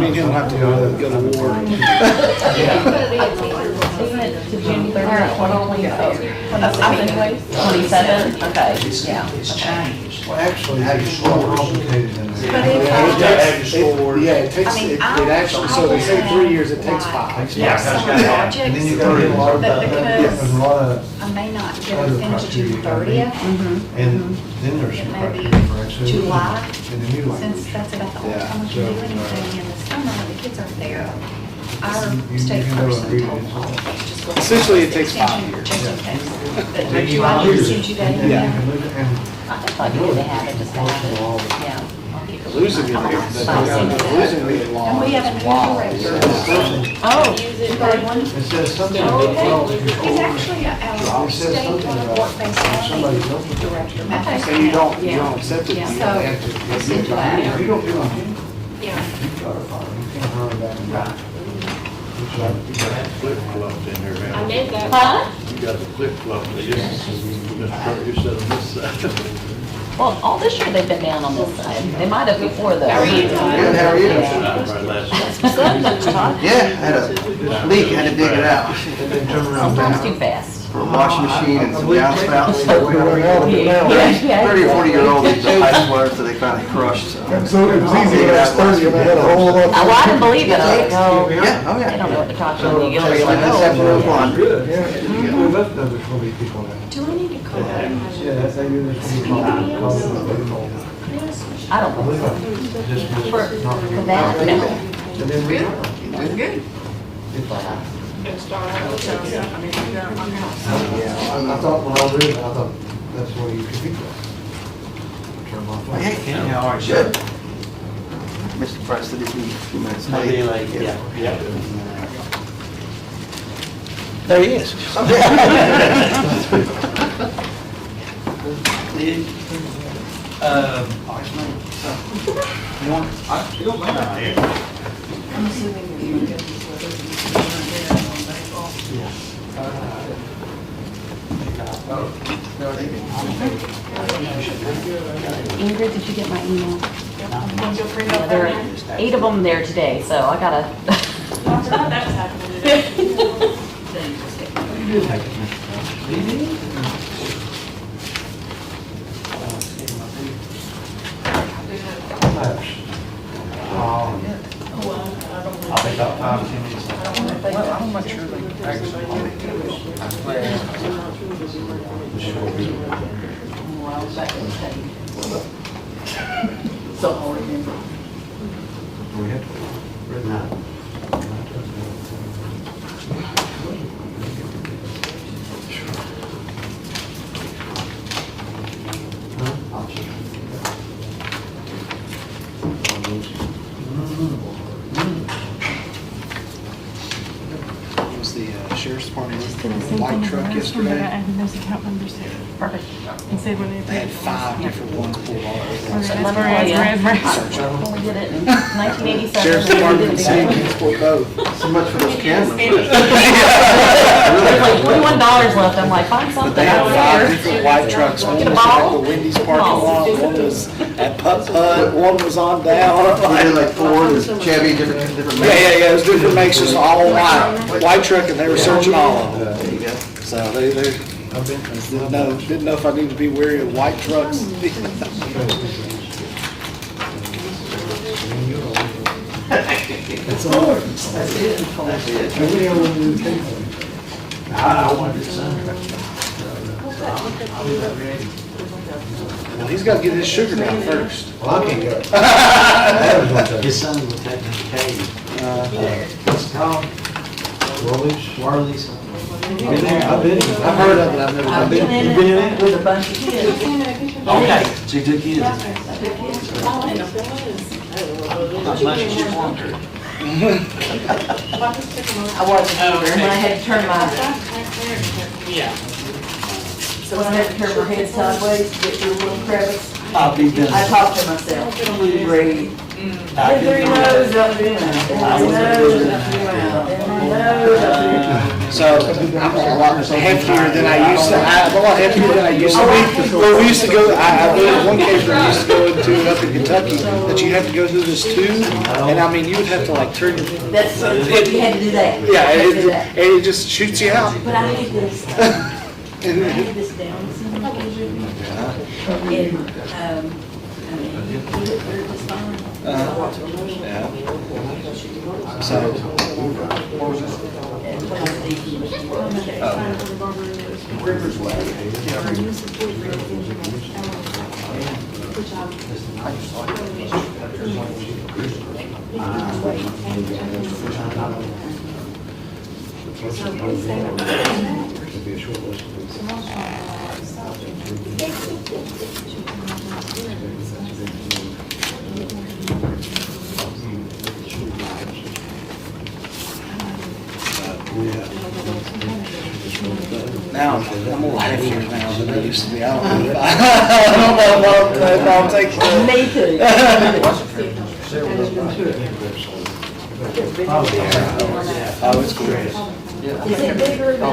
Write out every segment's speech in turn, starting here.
Me and him will have to go to war. Isn't it to June 30th, 2027? 27? Okay, yeah. It's changed. Well, actually, it's more complicated than that. But if Yeah, it takes, it actually, so they say 3 years, it takes 5. Yeah, some that's right. And then you projects, gotta get a lot of, but there's because a lot of, I may not get other it finished June criteria. 30th, and then there's some It may be criteria for access. July, And the new since language. that's about the only Yeah, time we can do anything in the summer when the kids aren't there. Our You state can go and person read told it. all of us just look. Essentially, it at takes the 5 extension, years. just in case. But They you need want me to 5 send you that And email? you can look at- and I think like if they have it, just have it. Yeah. I'll keep it. Losing it, losing it And long. we have a new director. Oh, You got one? It says something Oh, about, okay. well, He's actually our it says state something about work-based somebody learning else. director. Okay. So you don't accept it, you Yeah. have So, to. I'll send you that. If you don't do it, Yeah. you gotta follow, you can't run it back and back. Which I- Flip flop in there, man. I did that. huh? You got the flip flop, they just, Mr. Kirk, you said on this side. Well, all this year they've been down on this side. They might have before though. How are you? Good, how are you? Right last. Yeah, I had a leak, had to dig it out. And then turn around. Sometimes too fast. For a washing machine and some downspouts. We run out of it now. 30 or 40-year-old, these pipes were, so they finally crushed, so. So it was easy when I was 30 and I had a whole lot. Well, I didn't believe it. I was like, oh, Yeah, oh they don't know yeah. what to talk So, about. You get over, you're like, let's have some oh. laundry. Good, yeah. We left numbers for these people now. Do I need to call them? Yeah, that's how you, there's gonna be called. I don't I believe believe I just missed For it. Not- for that, no. And then we. Good. If I- And start out with those. Yeah, I thought when I was reading, I thought that's the way you could be that. Turn my phone. Hey, Yeah, all right, good. Mr. Preston, if you, a few minutes Maybe late. like, yeah. There he is. You want, I don't mind here. I'm assuming you're going to get these Ingrid, did you get my email? Yeah, there are 8 of them there today, so I gotta. That was happening today. I'll be about 5, 10 minutes. Well, I'm not sure they actually. So I'll remember. We had to. It was the sheriff's department, Did the same white thing as truck the last one, but I yesterday. added those account numbers Perfect. and said when they. They had 5 different ones pulled off. Okay, Let me that's where tell I you, when we did it in 1987. Sheriff's we department did and it city again. can support both. So much for those cameras. There's like $41 left. I'm like, find But something. they had out 5 there. different white trucks. One Get a was at bottle? the Wendy's parking lot, one was at Putt Putt, one was on down. We did like Ford and Chevy, different. Yeah, it was different makes, just all white, white truck, and they were searching all of them. There you go. So they didn't know if I needed to be wary of white trucks. That's all. That's it. Nobody ever wanted to do the thing. I wanted to sign. Well, he's got to get his sugar down first. Well, I can't go. That was one thing. His son was taking the cave. What's it called? Rollies. Worley's. I've been there. I've heard of it, I've never I've been. been in it with a bunch of kids. Okay, so you took his. Not much as you wanted. I wasn't sure, and when I had to turn my, so when I had to turn my head sideways to get through a little crevice, I'll be done. I talked to myself, breathe. I In through your can- nose, up through your mouth. In through your nose, up through your mouth. So I'm a lot heftier than I used to. I'm a lot heftier than I used to be. Well, we used to go. I believe in one case where we used to go into it up in Kentucky that you have to go through this tube, and I mean you would have to like turn. That's, you had to do that. Yeah, You had to do that. and it just shoots you out. But I hate this, I hate this down syndrome. And, I mean, you look very just fine. Yeah. So. River's Way. Now, I'm a little heavier now than I used to be. I don't know if I'll take the... Me too. Oh, it's great. Is it bigger than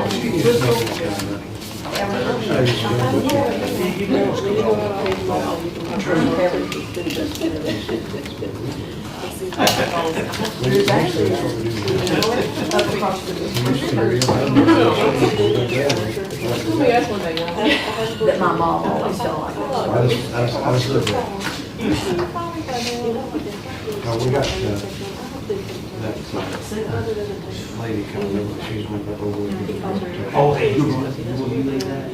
There's actually up across the that my mom always felt like. I was looking. We got, that lady coming over, she's went up over. Oh, hey, you will leave that?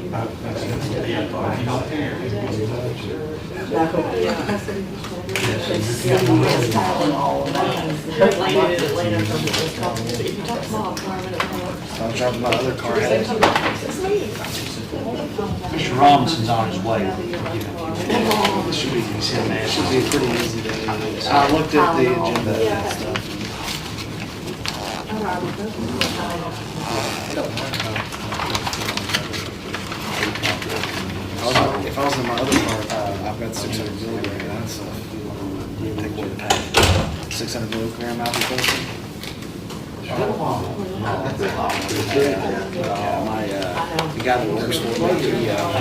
So I'm driving my other car ahead. Mr. Robinson's on his way. This should be easy, man. It should be a pretty easy day. I looked at the agenda and stuff. If I was in my other car, I've got 600 milligram. That's take one pack. 600 milligram ibuprofen. Yeah, the guy that works for me,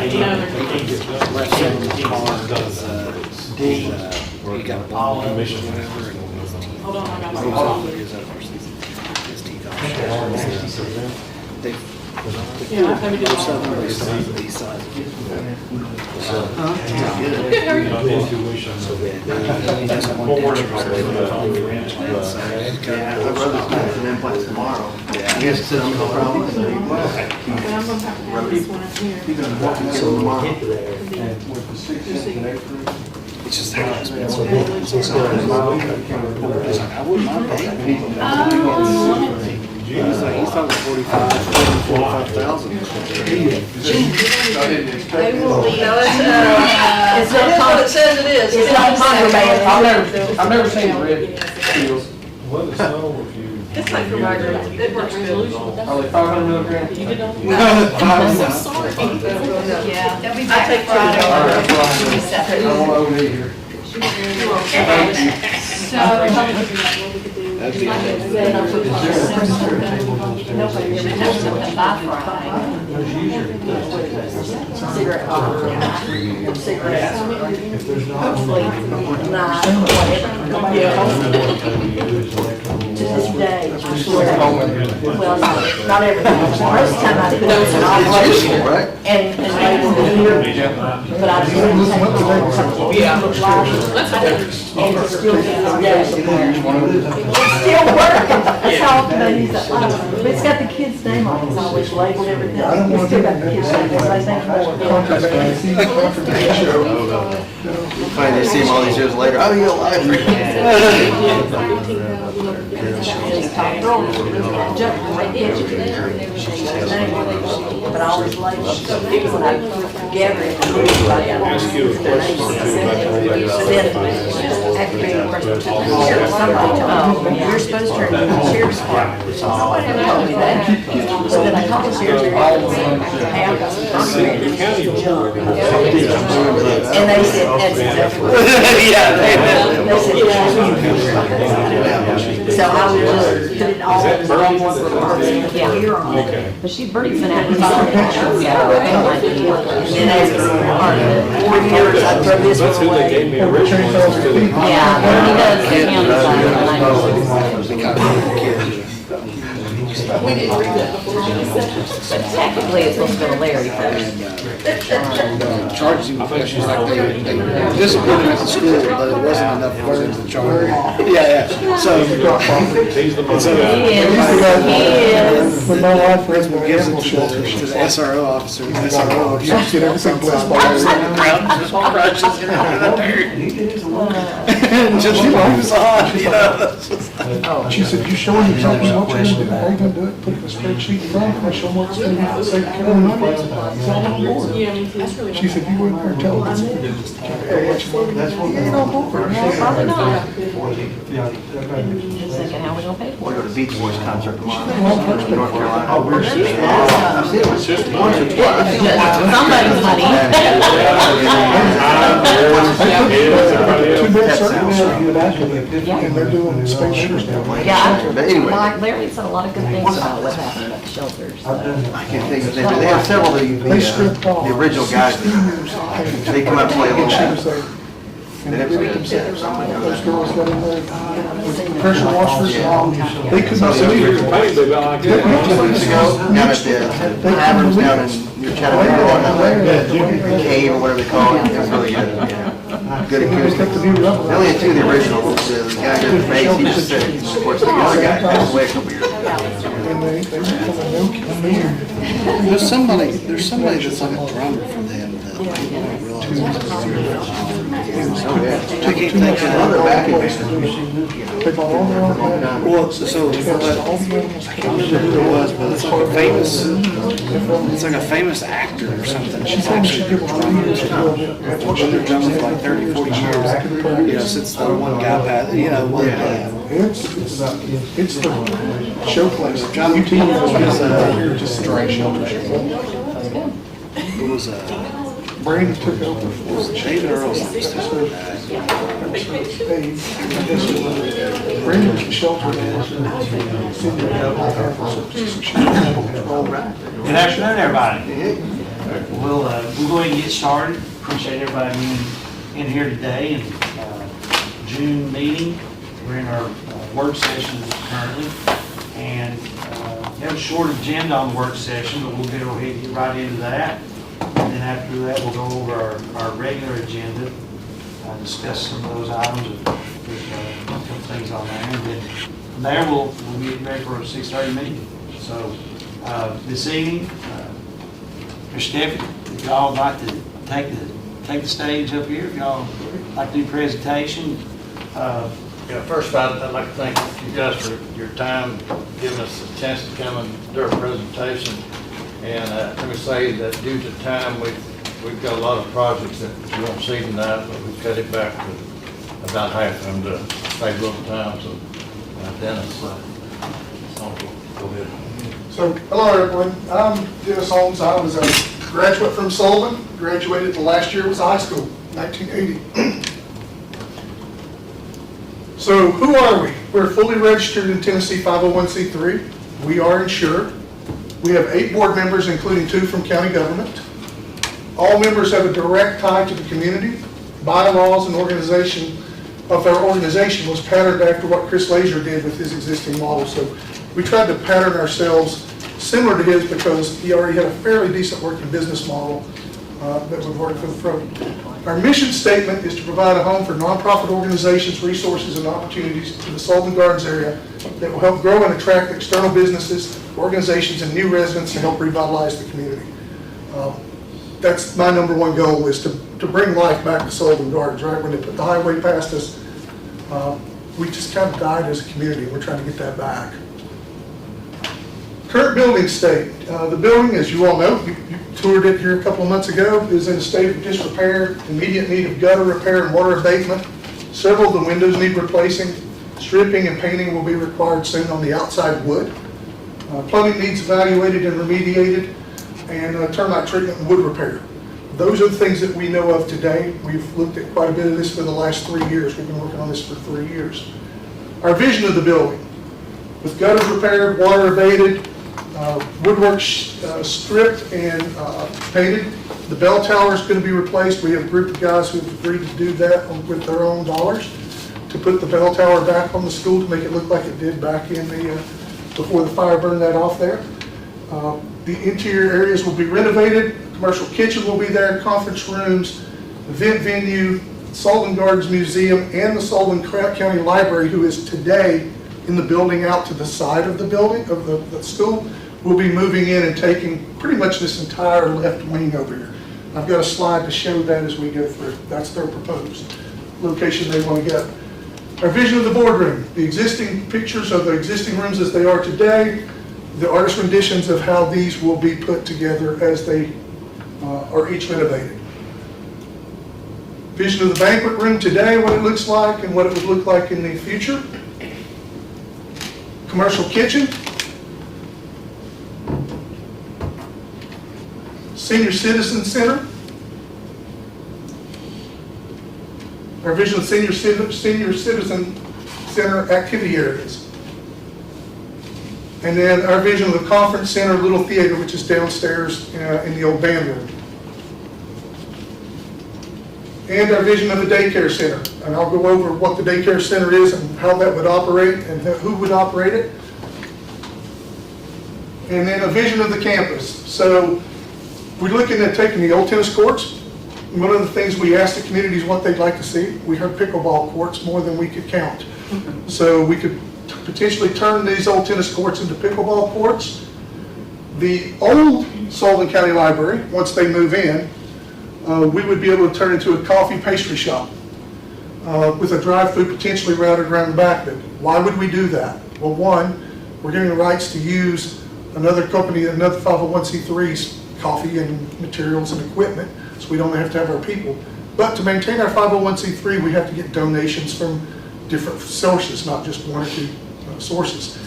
he left some of the car because he got a ball commission or whatever. Hold on, I got my His teeth are they Yeah, let me do the all. east side. Good, how are you? He doesn't want dentures. Tomorrow. Yeah. I guess sit on the problem. But I'm gonna have to have this one up here. It's just how expensive it is. He's like, I wouldn't mind paying. He's talking 45,000. They will be. It's not what it says it is. It's not contraband. I've never seen red seals. It's like for Margaret, it works good. Are they 500 milligrams? You did all. I'm so sorry. Yeah, they'll be I back take Friday. All right, Be I separate. don't want to overeat here. So, That'd be Then I put my nobody ever touched something by Friday. Cigarette cigarettes, hopefully not, whatever, nobody else. To this day, I swear, well, not everything, most of the time I do those in operation and label the year, but I just wouldn't take something. Yeah. Look like it. And it's still to this day. Still working, that's all, but he's like, but it's got the kid's name on it, it's always labeled everything. It's still got the kid's name, because I think more. Funny, they see him all these years later. Oh, you're alive. But I always label it, when I gather it, everybody else. Ask you a question or two about the After being questioned, somebody told me, you're supposed to turn in the sheriff's department. Somebody told me that. So then I called the sheriff's department, and hey, I've got some contraband. And they said, that's exactly what. Yeah. They said, So I would just put it all in one Is yeah. Okay. But Bernie's been out and following that, so I might be. And then after 4 years, I throw this That's one who they away. gave me originally. Yeah, Bernie does the county side, and I do. We didn't read that before. But technically, it's supposed to go to Larry first. Charges him with she's like they disciplined him at the school, but it wasn't enough for them to charge. Yeah. So, He's the so He is. When my wife was in principal the gives it animal to shelter, the SRO officer. The SRO officer you get everything blessed by her. crushes it into the dirt. And just moves on, you know. She said, you showing him something, what you're gonna do, how you gonna do it, put it in a spreadsheet in front, and I show him what's gonna be, say, Carolyn, it's all on board. Yeah, me too. That's really She said, you wouldn't hurt telling us. That's what. That's what. You ain't on board. No, probably not. Yeah. Just thinking, how we gonna pay for We'll it? go to Beach Boys concert tomorrow. Well, North Carolina. Oh, we're I've seen it once or twice. Somebody's money. Two best circuits are here back, and they're doing space shooters now. Yeah, But anyway. Larry said a lot of good things about what's happening at the shelters, so. I can't think of their name. They have several of They stripped off. the original guys. They come up and play a little And she bit. was there. And they did it themselves. Those girls got in there with pressure washers and all. They couldn't So, see Here's it. a pay bill like Two weeks ago, down at the taverns down in New Chattanooga, the cave or whatever they call it. It was really good. Yeah. Good acoustic. They only had two of the originals. The guy who did the bass, he just said, of course, the other guy passed away a couple years ago. And they were coming, no kidding. There's somebody that's like a drummer for them that people don't realize. I keep thinking, Another backing band. They bought all their own land. well, so, All the animals. I can't remember who it was, but it's like a famous actor or something. She told me she'd give them 3 years to do it. Been their drummer for like 30, 40 years, you know, since the one guy passed, you know, one, It's the show place. John UT was just straight shelter. it was, Brandon took over for David Earl's. Brandon was the shelter. Good afternoon, everybody. We'll go ahead and get started. Appreciate everybody being in here today and June meeting. We're in our work session currently, and we have a short agenda on the work session, but we'll get ahead and get right into that. And then after that, we'll go over our regular agenda, discuss some of those items. There's a couple things on there, and then from there we'll get ready for a 6:30 meeting. So this evening, Mr. Stephanie, if y'all would like to take the stage up here, if y'all like to do presentation. Yeah, first I'd like to thank you guys for your time, giving us a chance to come and do our presentation. And let me say that due to time, we've got a lot of projects that you won't see tonight, but we've cut it back to about half of them to save a little time. So Dennis, go ahead. So, hello everyone, I'm Dennis Holmes. I was a graduate from Sullivan, graduated the last year was high school, 1980. So, who are we? We're fully registered in Tennessee 501c3. We are insured. We have 8 board members, including 2 from county government. All members have a direct tie to the community. Bylaws and organization of our organization was patterned after what Chris Lazier did with his existing model. So we tried to pattern ourselves similar to his because he already had a fairly decent working business model that would work for the program. Our mission statement is to provide a home for nonprofit organizations, resources, and opportunities to the Sullivan Gardens area that will help grow and attract external businesses, organizations, and new residents to help revitalize the community. That's my #1 goal, is to bring life back to Sullivan Gardens, right? When they put the highway past us, we just kind of died as a community. We're trying to get that back. Current building state. The building, as you all know, you toured it here a couple of months ago, is in a state of disrepair, immediate need of gutter repair and water abatement. Several of the windows need replacing. Stripping and painting will be required soon on the outside wood. Plumbing needs evaluated and remediated, and termite treatment and wood repair. Those are the things that we know of today. We've looked at quite a bit of this for the last 3 years. We've been working on this for 3 years. Our vision of the building. with gutters repaired, water abated, woodwork stripped and painted. The bell tower is going to be replaced. We have a group of guys who have agreed to do that with their own dollars, to put the bell tower back on the school to make it look like it did back in the, before the fire burned that off there. The interior areas will be renovated, commercial kitchen will be there, conference rooms, event venue, Sullivan Gardens Museum, and the Sullivan County Library, who is today in the building out to the side of the building, of the school, will be moving in and taking pretty much this entire left wing over here. I've got a slide to show that as we go through. That's their proposed location they want to get. Our vision of the boardroom, the existing pictures of the existing rooms as they are today, the artist renditions of how these will be put together as they are each renovated. Vision of the banquet room today, what it looks like and what it would look like in the future. Commercial kitchen. Senior Citizen Center. Our vision of Senior Citizen Center activity areas. And then our vision of the conference center, little theater, which is downstairs in the old band room. And our vision of the daycare center. And I'll go over what the daycare center is and how that would operate and who would operate it. And then a vision of the campus. So we're looking at taking the old tennis courts. One of the things we asked the community is what they'd like to see. We heard pickleball courts more than we could count. So we could potentially turn these old tennis courts into pickleball courts. The old Sullivan County Library, once they move in, we would be able to turn into a coffee pastry shop with a drive-through potentially routed around the back of it. Why would we do that? Well, one, we're getting the rights to use another company, another 501c3's coffee and materials and equipment, so we don't have to have our people. But to maintain our 501c3, we have to get donations from different sources, not just one or two sources.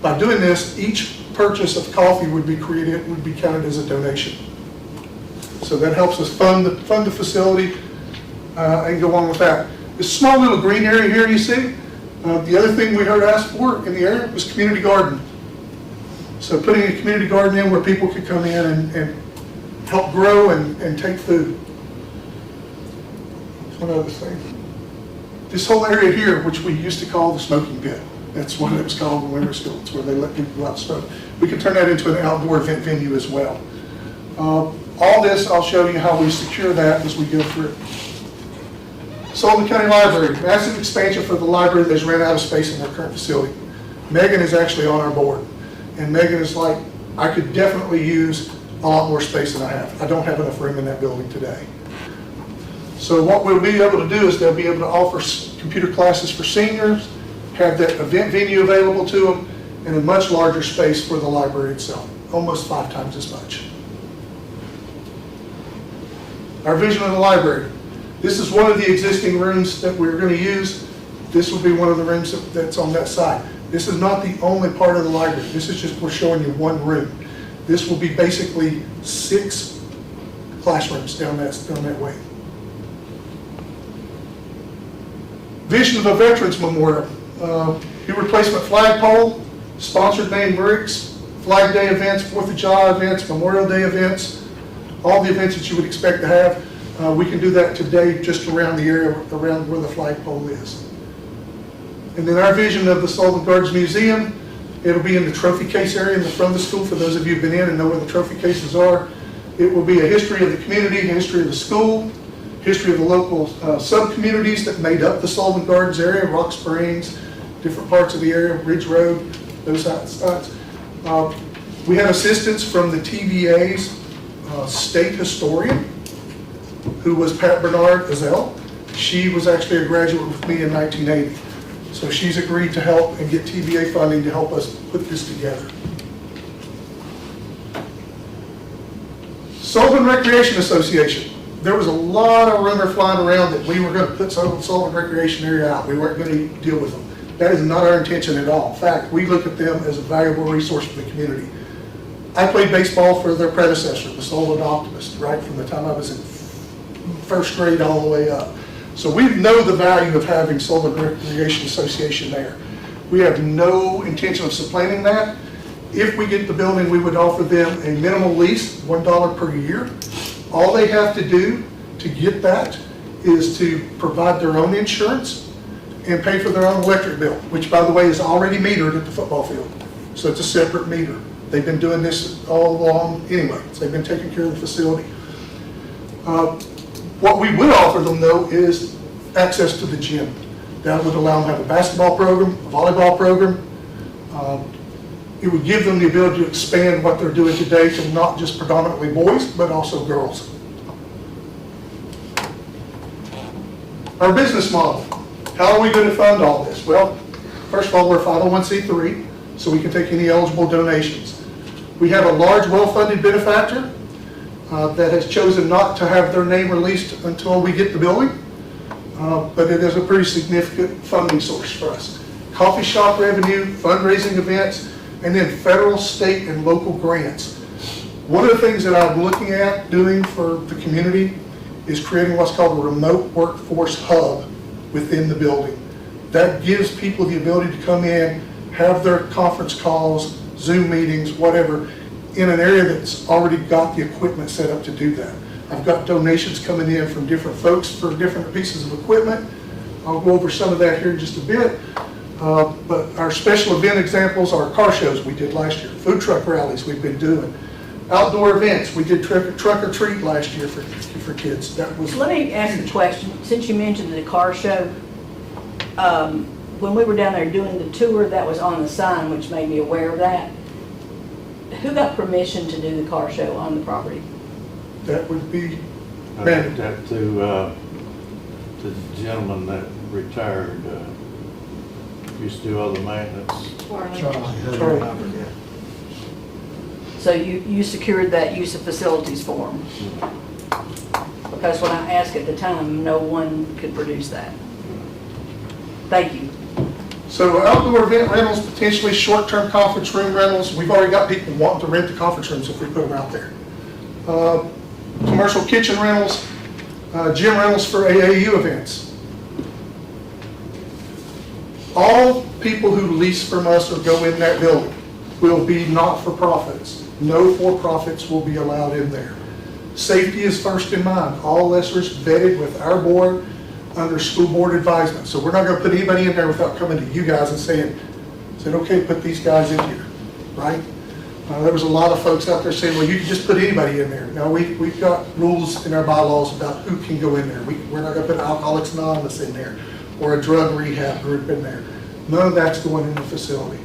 By doing this, each purchase of coffee would be counted as a donation. So that helps us fund the facility and go on with that. This small little green area here you see, the other thing we heard asked for in the area was community garden. So putting a community garden in where people could come in and help grow and take food. One other thing. This whole area here, which we used to call the smoking pit, that's what it was called when we were still, it's where they let people go out and smoke. We could turn that into an outdoor event venue as well. All this, I'll show you how we secure that as we go through. Sullivan County Library, massive expansion for the library that's ran out of space in their current facility. Megan is actually on our board. And Megan is like, I could definitely use a lot more space than I have. I don't have enough room in that building today. So what we'll be able to do is they'll be able to offer computer classes for seniors, have that event venue available to them, and a much larger space for the library itself, almost 5 times as much. Our vision of the library. This is one of the existing rooms that we're going to use. This will be one of the rooms that's on that side. This is not the only part of the library. This is just, we're showing you one room. This will be basically 6 classrooms down that way. Vision of a Veterans Memorial. New replacement flagpole, sponsored name bricks, Flag Day events, 4th of July events, Memorial Day events, all the events that you would expect to have. We can do that today just around the area, around where the flagpole is. And then our vision of the Sullivan Gardens Museum, it'll be in the trophy case area in the front of the school. For those of you who've been in and know where the trophy cases are, it will be a history of the community, history of the school, history of the local sub-communities that made up the Sullivan Gardens area, Rock Springs, different parts of the area, Ridge Road, those sides. We have assistance from the TVA's state historian, who was Pat Bernard Azell. She was actually a graduate with me in 1980. So she's agreed to help and get TVA funding to help us put this together. Sullivan Recreation Association. There was a lot of rumor flying around that we were going to put Sullivan Recreation area out. We weren't going to deal with them. That is not our intention at all. In fact, we look at them as a valuable resource for the community. I played baseball for their predecessor, the Sullivan Optimist, right from the time I was in 1st grade all the way up. So we know the value of having Sullivan Recreation Association there. We have no intention of supplanting that. If we get the building, we would offer them a minimal lease, $1 per year. All they have to do to get that is to provide their own insurance and pay for their own electric bill, which, by the way, is already metered at the football field. So it's a separate meter. They've been doing this all along anyway, so they've been taking care of the facility. What we would offer them, though, is access to the gym. That would allow them to have a basketball program, a volleyball program. It would give them the ability to expand what they're doing today to not just predominantly boys, but also girls. Our business model. How are we going to fund all this? Well, first of all, we're a 501c3, so we can take any eligible donations. We have a large, well-funded benefactor that has chosen not to have their name released until we get the building, but it is a pretty significant funding source for us. Coffee shop revenue, fundraising events, and then federal, state, and local grants. One of the things that I'm looking at doing for the community is creating what's called a remote workforce hub within the building. That gives people the ability to come in, have their conference calls, Zoom meetings, whatever, in an area that's already got the equipment set up to do that. I've got donations coming in from different folks for different pieces of equipment. I'll go over some of that here in just a bit. But our special event examples are car shows we did last year, food truck rallies we've been doing, outdoor events. We did truck or treat last year for kids. That was. Let me ask a question. Since you mentioned the car show, when we were down there doing the tour, that was on the sign, which made me aware of that. Who got permission to do the car show on the property? That would be That to the gentleman that retired, used to do all the maintenance. Charlie. So you secured that use of facilities for them? Because when I asked at the time, no one could produce that. Thank you. So outdoor event rentals, potentially short-term conference room rentals. We've already got people wanting to rent the conference rooms if we put them out there. Commercial kitchen rentals, gym rentals for AAU events. All people who lease from us or go in that building will be not-for-profits. No for-profits will be allowed in there. Safety is first in mind. All lessors vetted with our board under school board advisement. So we're not going to put anybody in there without coming to you guys and saying, okay, put these guys in here, right? There was a lot of folks out there saying, well, you can just put anybody in there. Now, we've got rules in our bylaws about who can go in there. We're not going to put Alcoholics Anonymous in there or a drug rehab group in there. None of that's going in the facility.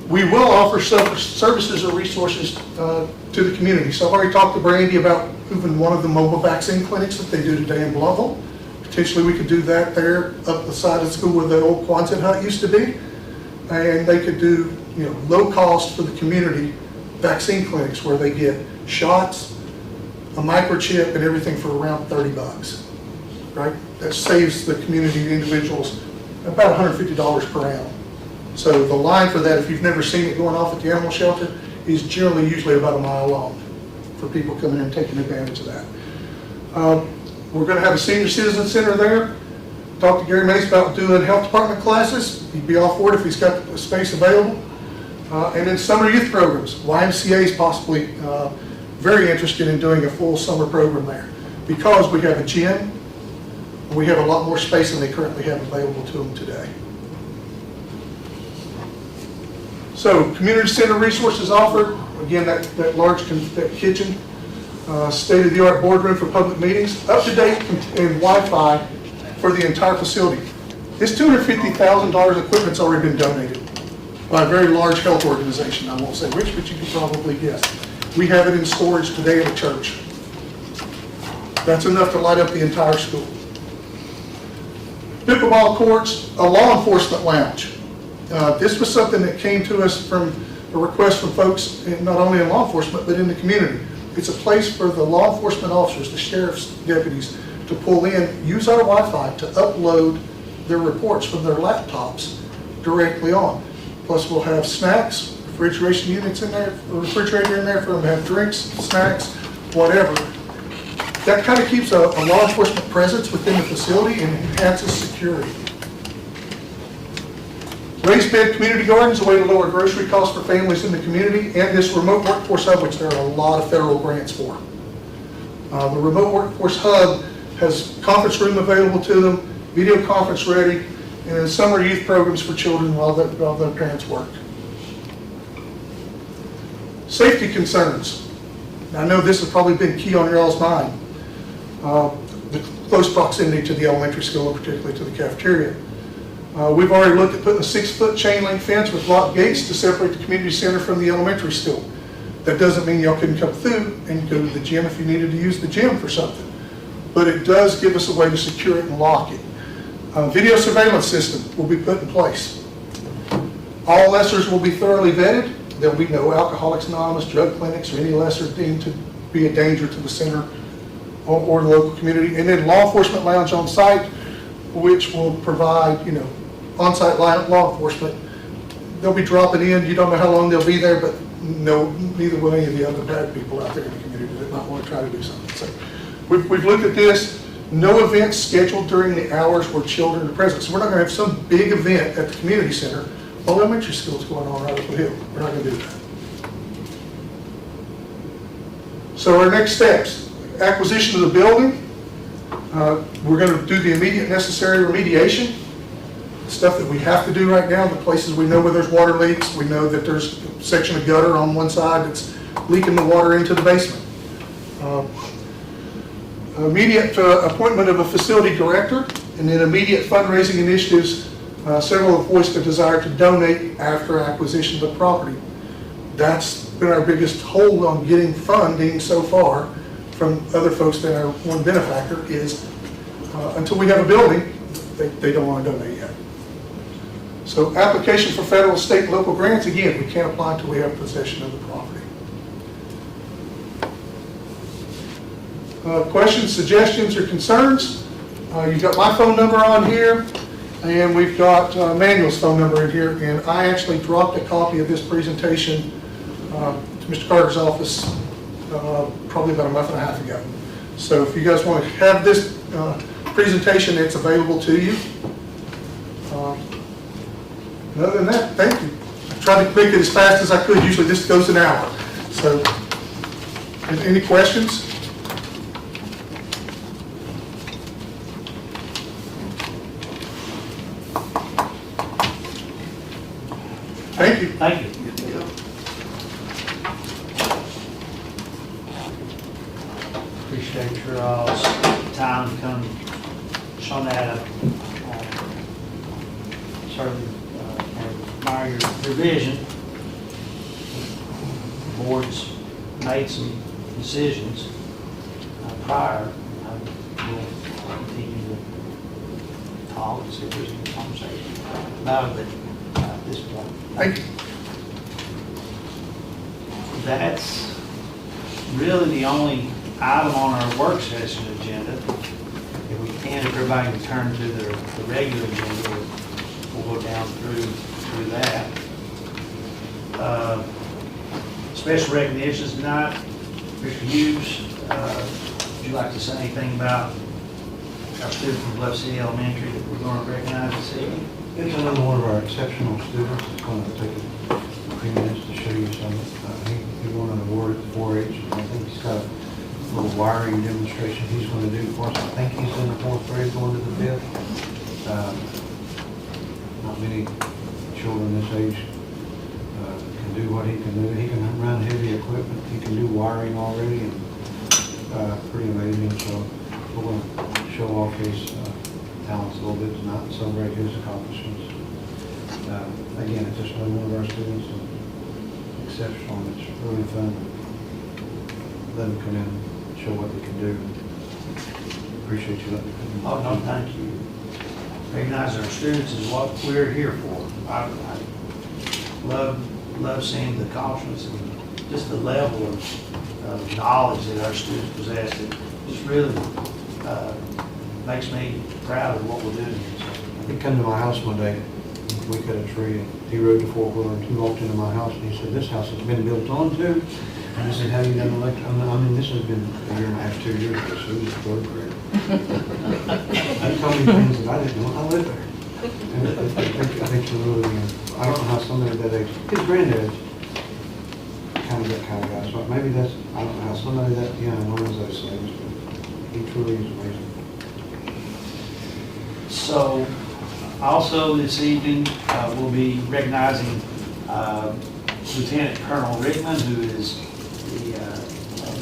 We will offer services or resources to the community. So I've already talked to Brandy about moving one of the mobile vaccine clinics that they do today in Bluffville. Potentially we could do that there up the side of the school where the old Quonset hut used to be. And they could do, low cost for the community vaccine clinics where they get shots, a microchip, and everything for around $30, right? That saves the community and individuals about $150 per annum. So the line for that, if you've never seen it going off at the animal shelter, is generally usually about a mile long for people coming in and taking advantage of that. We're going to have a senior citizen center there. Talked to Gary Mace about doing health department classes. He'd be all for it if he's got the space available. And then summer youth programs. YMCA is possibly very interested in doing a full summer program there because we have a gym and we have a lot more space than they currently have available to them today. So community center resources offered. Again, that large kitchen, state-of-the-art boardroom for public meetings, up-to-date and Wi-Fi for the entire facility. This $250,000 equipment's already been donated by a very large health organization. I won't say which, but you can probably guess. We have it in storage today at a church. That's enough to light up the entire school. Pickleball courts, a law enforcement lounge. This was something that came to us from a request from folks, not only in law enforcement, but in the community. It's a place for the law enforcement officers, the sheriff's deputies, to pull in, use our Wi-Fi to upload their reports from their laptops directly on. Plus we'll have snacks, refrigeration units in there, a refrigerator in there for them to have drinks, snacks, whatever. That kind of keeps a law enforcement presence within the facility and enhances security. Raised bed community gardens, a way to lower grocery costs for families in the community, and this remote workforce hub, which there are a lot of federal grants for. The remote workforce hub has conference room available to them, video conference ready, and summer youth programs for children while their parents work. Safety concerns. I know this has probably been key on y'all's mind. The close proximity to the elementary school, and particularly to the cafeteria. We've already looked at putting a 6-foot chain link fence with locked gates to separate the community center from the elementary school. That doesn't mean y'all couldn't come through and go to the gym if you needed to use the gym for something. But it does give us a way to secure it and lock it. Video surveillance system will be put in place. All lessors will be thoroughly vetted. There'll be no Alcoholics Anonymous, drug clinics, or any lesser deemed to be a danger to the center or the local community. And then law enforcement lounge on site, which will provide, on-site law enforcement. They'll be dropping in. You don't know how long they'll be there, but no, neither will any of the other bad people out there in the community that might want to try to do something. So we've looked at this. No events scheduled during the hours where children are present. So we're not going to have some big event at the community center while elementary school is going on right up the hill. We're not going to do that. So our next steps, acquisition of the building. We're going to do the immediate necessary remediation. Stuff that we have to do right now, the places we know where there's water leaks, we know that there's a section of gutter on one side that's leaking the water into the basement. Immediate appointment of a facility director, and then immediate fundraising initiatives. Several have voiced a desire to donate after acquisition of the property. That's been our biggest hold on getting funding so far from other folks than our one benefactor is until we have a building, they don't want to donate yet. So application for federal, state, and local grants, again, we can't apply until we have possession of the property. Questions, suggestions, or concerns? You've got my phone number on here, and we've got Manuel's phone number in here, and I actually dropped a copy of this presentation to Mr. Carter's office probably about a month and a half ago. So if you guys want to have this presentation, it's available to you. Other than that, thank you. I tried to make it as fast as I could. Usually this goes an hour. So, any questions? Thank you. Thank you. Appreciate your all's time to come show that. Certainly admire your vision. The board's made some decisions prior. We'll continue to talk and see if there's any conversation about it at this point. Thank you. That's really the only item on our work session agenda. If we can, if everybody can turn to the regular agenda, we'll go down through that. Special recognitions tonight. Mr. Hughes, would you like to say anything about our student from Bluff City Elementary that we're going to recognize this evening? Here's another one of our exceptional students. It's going to take a few minutes to show you some. He won an award at the 4-H. I think he's got a little wiring demonstration he's going to do for us. I think he's in the 4th grade going to the 5th. Not many children this age can do what he can do. He can run heavy equipment. He can do wiring already, and pretty amazing. So we're going to show off his talents a little bit tonight and celebrate his accomplishments. Again, it's just one of our students, and exceptional, and it's really fun to let them come in and show what they can do. Appreciate you letting me come in. Oh, no, thank you. Recognizing our students is what we're here for. I love seeing the accomplishments and just the level of knowledge that our students possess. It just really makes me proud of what we're doing here. So, He came to my house one day, we cut a tree, and he rode the 4-wheeler, and he walked into my house, and he said, "This house has been built on too." And I said, "Have you done electric?" I mean, this has been a year and a half, 2 years ago, so it was 3rd grade. He told me things that I didn't know. I lived there. And I think you're really, I don't know how somebody that age, his granddad kind of that kind of guy, so maybe that's, I don't know how somebody that young learns those things, but he truly is amazing. So, also this evening, we'll be recognizing Lieutenant Colonel Rickman, who is the,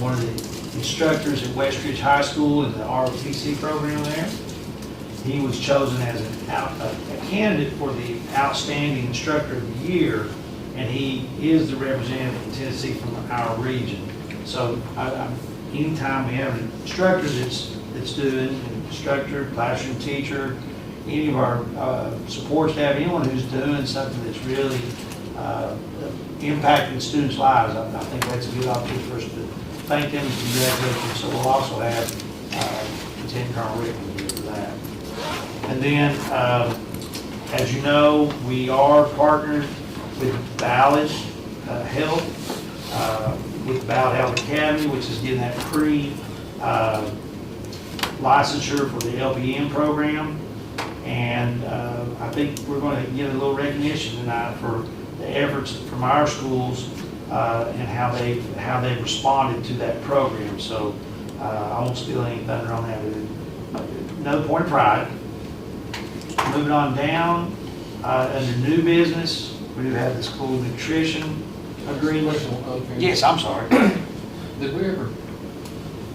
one of the instructors at Westridge High School in the ROTC program there. He was chosen as a candidate for the Outstanding Instructor of the Year, and he is the representative in Tennessee from our region. So anytime we have an instructor that's doing, an instructor, classroom teacher, any of our support staff, anyone who's doing something that's really impacting students' lives, I think that's a good opportunity for us to thank them and congratulate them. So we'll also have Lieutenant Colonel Rickman here for that. And then, as you know, we are partnered with Ballard Health, with Ballard Health Academy, which is getting that licensure for the LPN program. And I think we're going to get a little recognition tonight for the efforts from our schools and how they've responded to that program. So I won't steal any thunder on that. Another point of pride. Moving on down, under new business, we do have the school nutrition agreement. Yes, I'm sorry. Did we ever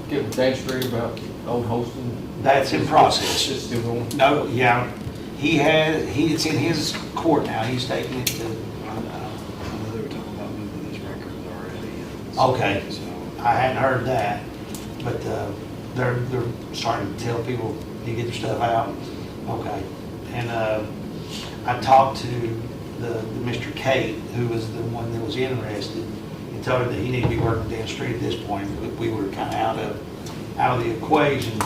get with Dave Street about old Holston? That's in process. It's still going? No, yeah, it's in his court now, he's taking it to. I know they were talking about moving those records already. Okay, I hadn't heard that, but they're starting to tell people to get their stuff out. Okay, and I talked to the Mr. Kate, who was the one that was interested, and told her that he needed to be working down the street at this point. We were kind of out of the equation,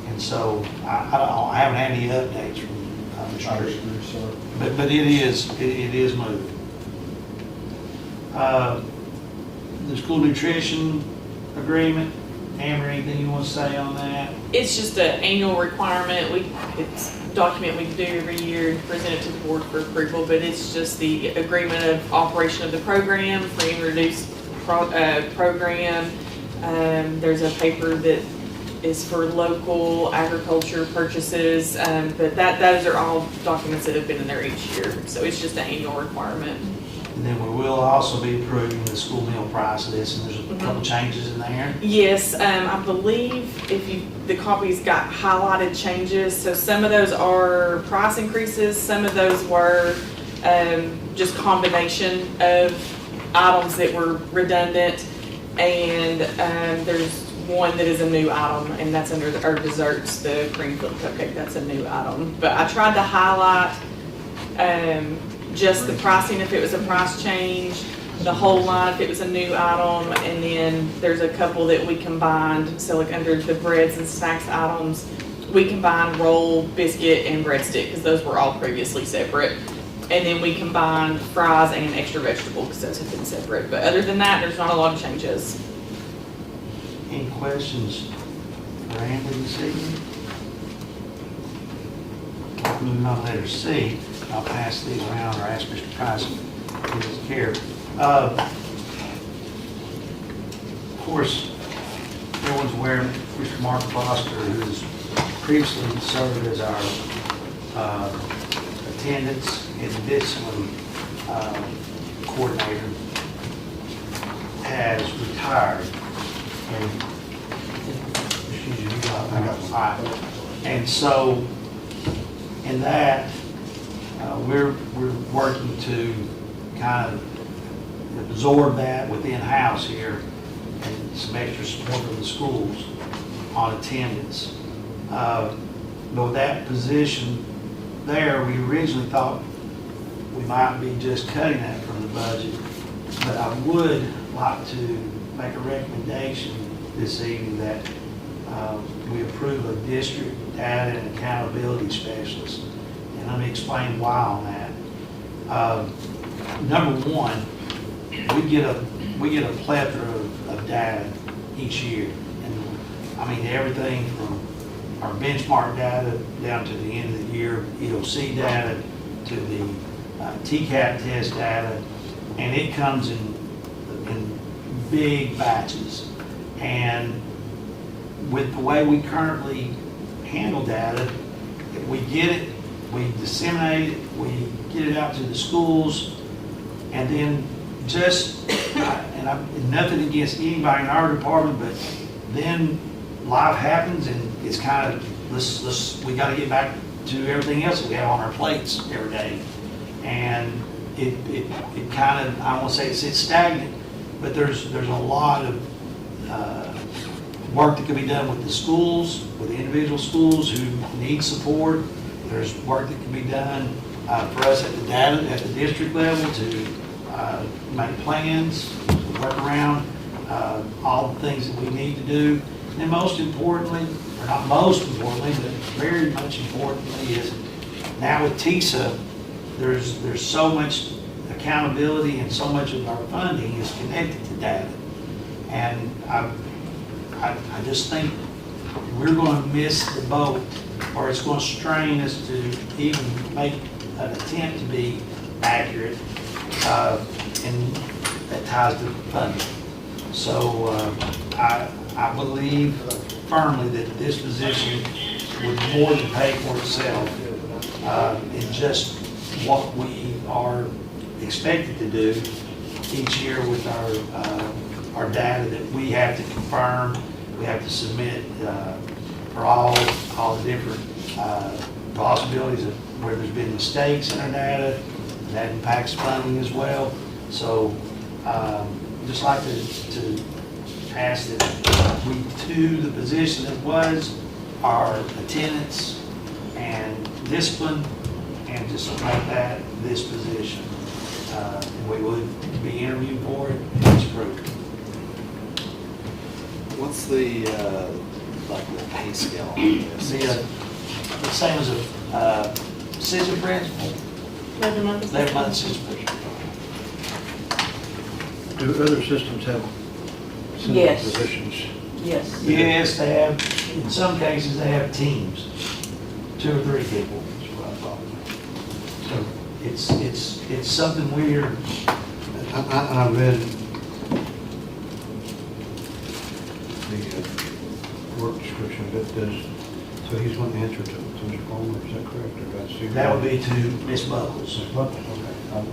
and so I haven't had any updates from Mr. Street. But it is moving. The school nutrition agreement. Amber, anything you want to say on that? It's just an annual requirement. It's a document we do every year, present it to the board for approval, but it's just the agreement of operation of the program, free and reduced program. There's a paper that is for local agriculture purchases, but those are all documents that have been in there each year. So it's just an annual requirement. And then we will also be approving the school meal price of this, and there's a couple changes in there. Yes, I believe the copies got highlighted changes, so some of those are price increases, some of those were just combination of items that were redundant, and there's one that is a new item, and that's under our desserts, the cream filled cupcake, that's a new item. But I tried to highlight just the pricing if it was a price change, the whole line if it was a new item, and then there's a couple that we combined. So like under the breads and snacks items, we combined roll, biscuit, and breadstick because those were all previously separate. And then we combined fries and extra vegetable because those have been separate. But other than that, there's not a lot of changes. Any questions for Amber this evening? Moving on to letter C. I'll pass these around or ask Mr. Price to give his care. Of course, everyone's aware of Mr. Mark Foster, who's previously served as our attendance and discipline coordinator, has retired. And, excuse me, I got one. And so, in that, we're working to kind of absorb that within house here and some extra support from the schools on attendance. But with that position there, we originally thought we might be just cutting that from the budget. But I would like to make a recommendation this evening that we approve a district data and accountability specialist. And let me explain why on that. Number one, we get a plethora of data each year. And I mean, everything from our benchmark data down to the end of the year, EOC data, to the TCAP test data, and it comes in big batches. And with the way we currently handle data, we get it, we disseminate it, we get it out to the schools, and then just, and I'm nothing against anybody in our department, but then life happens and it's kind of, we gotta get back to everything else that we have on our plates every day. And it kind of, I don't wanna say it's stagnant, but there's a lot of work that can be done with the schools, with the individual schools who need support. There's work that can be done for us at the district level to make plans, to work around all the things that we need to do. And then most importantly, or not most importantly, but very much importantly is now with TISA, there's so much accountability and so much of our funding is connected to data. And I just think we're going to miss the boat, or it's going to strain us to even make an attempt to be accurate, and that ties to funding. So I believe firmly that this position would more than pay for itself in just what we are expected to do each year with our data that we have to confirm, we have to submit for all the different possibilities of where there's been mistakes in our data, and that impacts funding as well. So just like to ask that we to the position that was our attendance and discipline, and just make that this position. And we would be interviewed for it, and it's approved. What's the, like the pay scale on this? The same as a assistant principal, 11 months assistant principal. Do other systems have similar Yes. positions? Yes. Yes, they have, in some cases, they have teams, 2 or 3 people, is what I thought. So it's something weird. I read the work description of it does, so he's going to answer to Mr. Palmer, is that correct? Or did I see That would be to Ms. Buckles. Ms. Buckles, okay.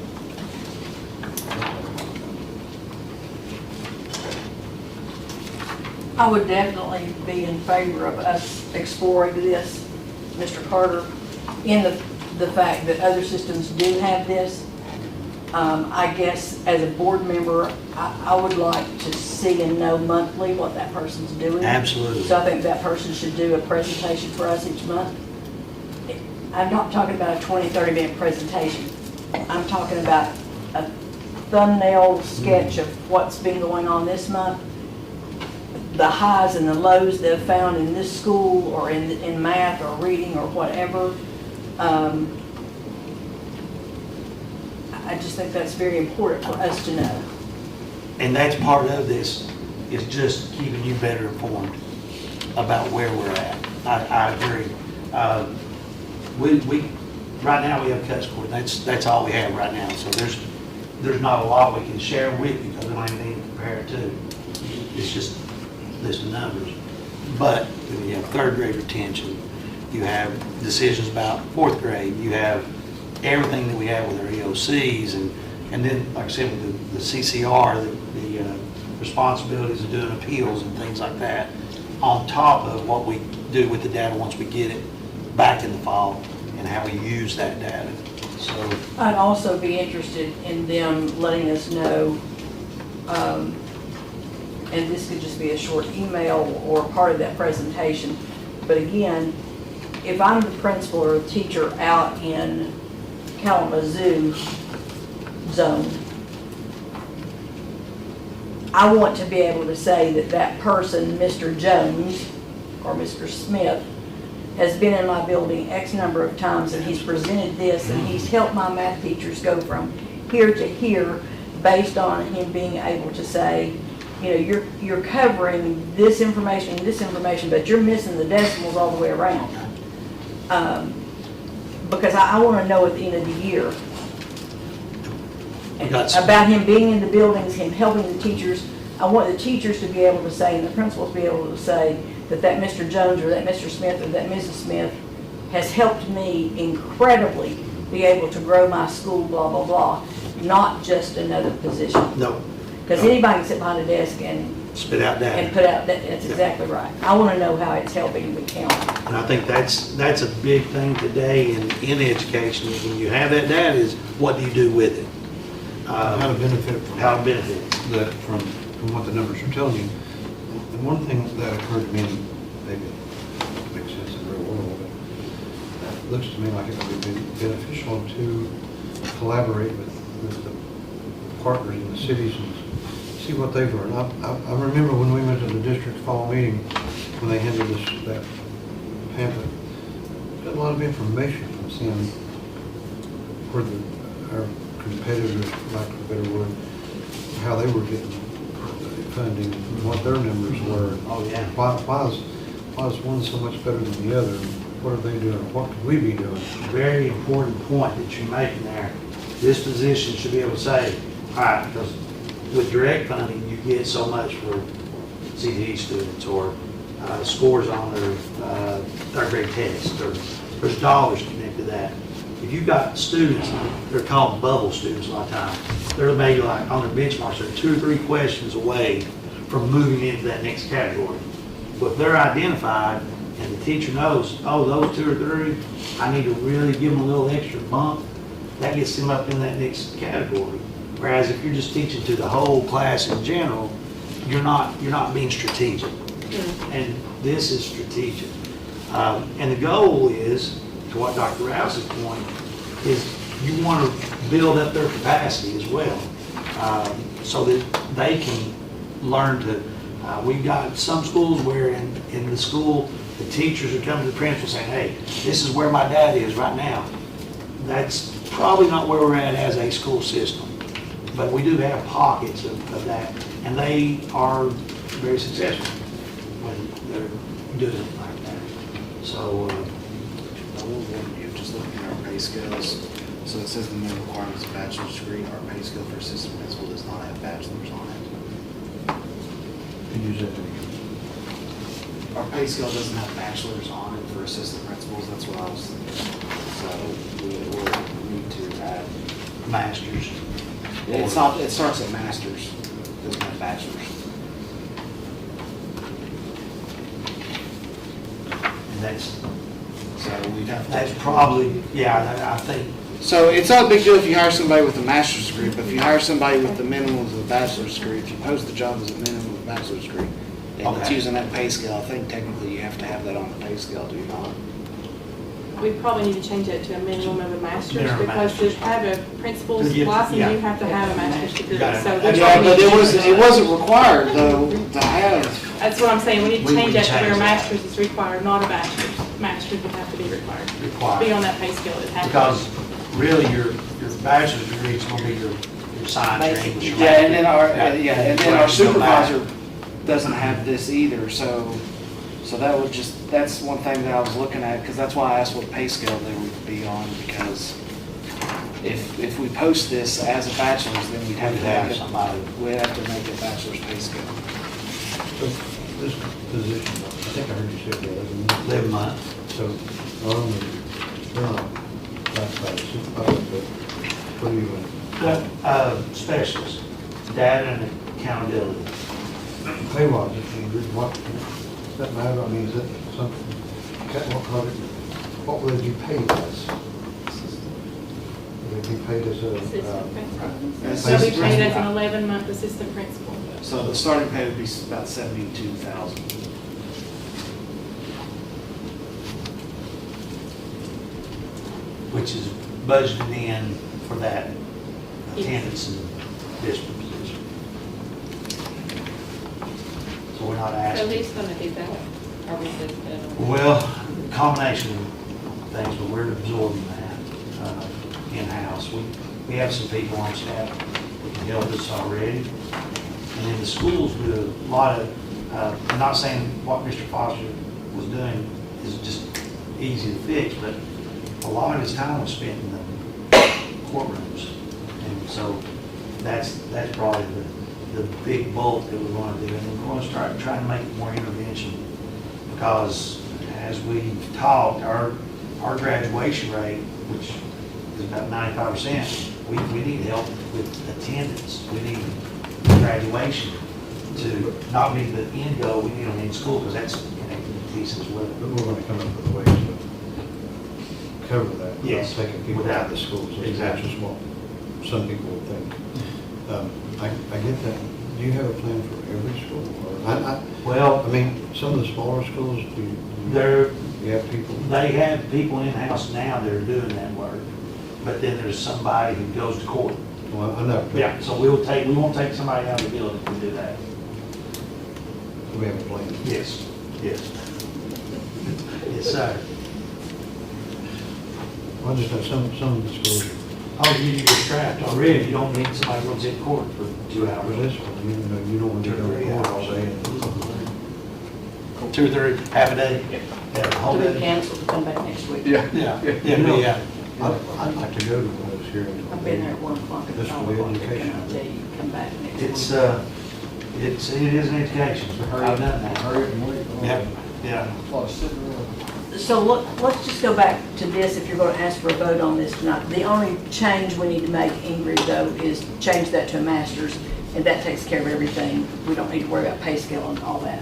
I would definitely be in favor of us exploring this, Mr. Carter, in the fact that other systems do have this. I guess as a board member, I would like to see and know monthly what that person's doing. Absolutely. So I think that person should do a presentation for us each month. I'm not talking about a 20, 30-minute presentation. I'm talking about a thumbnail sketch of what's been going on this month, the highs and the lows they've found in this school or in math or reading or whatever. I just think that's very important for us to know. And that's part of this, is just keeping you better informed about where we're at. I agree. We right now we have cut score. That's all we have right now. So there's not a lot we can share with you because we don't have anything to compare it to. It's just list of numbers. But you have 3rd grade retention, you have decisions about 4th grade, you have everything that we have with our EOCs, and then, like I said, with the CCR, the responsibilities of doing appeals and things like that, on top of what we do with the data once we get it back in the fall and how we use that data. So I'd also be interested in them letting us know, and this could just be a short email or part of that presentation, but again, if I'm the principal or the teacher out in Kalamazoo zone, I want to be able to say that that person, Mr. Jones or Mr. Smith, has been in my building X number of times and he's presented this and he's helped my math teachers go from here to here based on him being able to say, you know, you're covering this information, but you're missing the decimals all the way around. Because I want to know at the end of the year about him being in the buildings, him helping the teachers. I want the teachers to be able to say, and the principals to be able to say, that Mr. Jones or that Mr. Smith or that Mrs. Smith has helped me incredibly be able to grow my school, blah, blah, blah, not just another position. No. Because anybody can sit behind a desk and Spit out data. and put out, that's exactly right. I want to know how it's helping the county. And I think that's a big thing today in education, is when you have that data, is what do you do with it? How to benefit from How it benefits. from what the numbers are telling you. And one thing that occurred to me, maybe it makes sense in the real world, but it looks to me like it would be beneficial to collaborate with the partners in the cities and see what they've learned. I remember when we went to the district fall meeting, when they handed us that pamphlet, got a lot of information from seeing where our competitors, for lack of a better word, how they were getting funding, what their numbers were. Oh, yeah. Why is one so much better than the other? What are they doing? What could we be doing? Very important point that you're making there. This position should be able to say, all right, because with direct funding, you get so much for CDE students or scores on their third grade test, or there's dollars connected to that. If you've got students, they're called bubble students a lot of times. They're maybe like on their benchmarks, they're 2 or 3 questions away from moving into that next category. But if they're identified and the teacher knows, oh, those 2 or 3, I need to really give them a little extra bump, that gets them up in that next category. Whereas if you're just teaching to the whole class in general, you're not being strategic. And this is strategic. And the goal is, to what Dr. Rouse's point, is you want to build up their capacity as well, so that they can learn to, we've got some schools where in the school, the teachers are coming to the principal saying, hey, this is where my dad is right now. That's probably not where we're at as a school system, but we do have pockets of that, and they are very successful when they're doing it like that. So, You're just looking at our pay scales. So it says the minimum requirements of bachelor's degree. Our pay scale for assistant principal does not have bachelor's on it. Can you use that again? Our pay scale doesn't have bachelor's on it for assistant principals. That's what I was thinking. So we will need to add. masters. It's not, it starts at master's. It doesn't have bachelor's. And that's So we'd have to. That's probably, yeah, I think, So it's not a big deal if you hire somebody with a master's degree, but if you hire somebody with the minimum of a bachelor's degree, if you post the job as a minimum of a bachelor's degree, and it's Okay. using that pay scale, I think technically you have to have that on the pay scale, do you not? We probably need to change that to a minimum of a master's, Minimum because to master's. have a principal's Yeah. license, you have to have a master's degree. Got it. So we That's Yeah, probably but need it to wasn't, change it that. wasn't required though to have. That's what I'm saying, we need to We change would that to where change a that. master's is required, not a bachelor's. Master's would have to be required. To be required. on that pay scale, it has to be. Because really your bachelor's degree is gonna be your science, your English, your Yeah, and then our, math. yeah, and then our supervisor doesn't have this either, so that would just, that's one thing that I was looking at, because that's why I asked what pay scale they would be on, because if we post this as a bachelor's, then we'd have to have make somebody. it, we'd have to make a bachelor's pay scale. So this position, I think I heard you say 11 months. So not only, they're not classified as supervisors, but what are you in? Specialist, data and accountability. Pay-wise, what, does that matter? I mean, is it something, what would you pay as? Would it be paid as Assistant principal. As So we assistant paid as principal. an 11-month assistant principal. So the starting pay would be about 72,000. Which is budgeted in for that Yes. attendance and district position. So we're not asking. who's gonna do that? Are we just gonna? Well, combination of things, but we're absorbing that in-house. We have some people on staff that can help us already. And then the schools do a lot of, I'm not saying what Mr. Foster was doing is just easy to fix, but a lot of his time was spent in the courtrooms. And so that's probably the big bulk that we want to do. And we're going to start trying to make it more intervention, because as we've talked, our graduation rate, which is about 95%, we need help with attendance. We need graduation to not be the end goal, we need them in school, because that's connected to peace as well. But we're gonna come up with a way to cover that. without Yes, Taking people without- out of the schools. exactly. Which is what some people would think. I get that. Do you have a plan for every school? Or, Well, I mean, some of the smaller schools, do you have people? they have people in-house now that are doing that work, but then there's somebody who goes to court. Well, I know. Yeah, so we won't take somebody out of the building to do that. We have a plan. Yes, yes. Yes, sir. I just know some of the schools, Oh, you're strapped already, you don't need somebody who goes in court for 2 for hours. this one, you know, you don't want to go to court all day. 2 or 3, half a day. Yeah, the whole To be day. canceled, to come back next week. Yeah, yeah. I'd like to go to those hearings. I've been there at 1 o'clock at Just for the 5 o'clock, education. and I'll tell you, come back next week. It is an education. I've done that. Hurry up and wait. Yeah, yeah. A lot of sitting around. So let's just go back to this, if you're going to ask for a vote on this tonight. The only change we need to make, Ingrid, though, is change that to a master's, and that takes care of everything. We don't need to worry about pay scale and all that.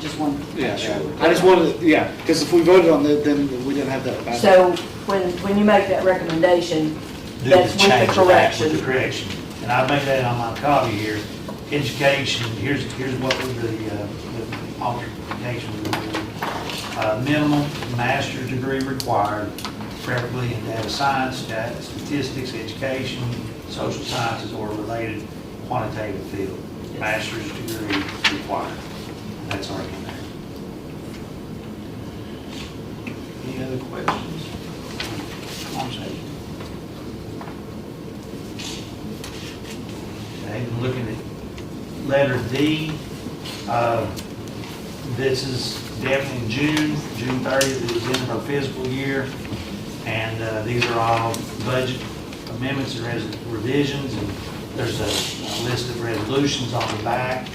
Just one. Yeah, I just wanted, because if we voted on it, then we didn't have that back. So when you make that recommendation, Do that's with the change of that, with correction. the correction. And I'll make that on my copy here. Education, here's what the altercation would be. Minimum master's degree required, preferably in data science, data statistics, education, social sciences, or related quantitative field. Master's degree required. That's already in there. Any other questions? Conversation? Okay, looking at letter D, this is definitely June 30th is the end of our fiscal year, and these are all budget amendments and revisions, and there's a list of resolutions on the back,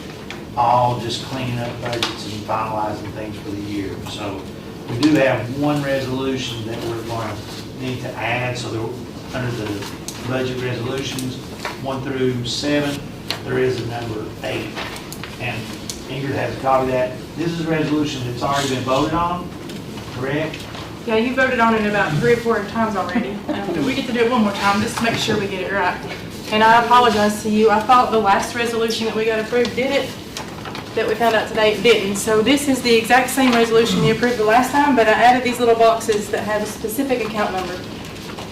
all just cleaning up budgets and finalizing things for the year. So we do have one resolution that we're going to need to add, so under the budget resolutions, 1 through 7, there is a number 8. And Ingrid has a copy of that. This is a resolution that's already been voted on, correct? Yeah, you voted on it about 3 or 4 times already. We get to do it one more time, just to make sure we get it right. And I apologize to you, I thought the last resolution that we got approved did it, that we found out today it didn't. So this is the exact same resolution you approved the last time, but I added these little boxes that have a specific account number.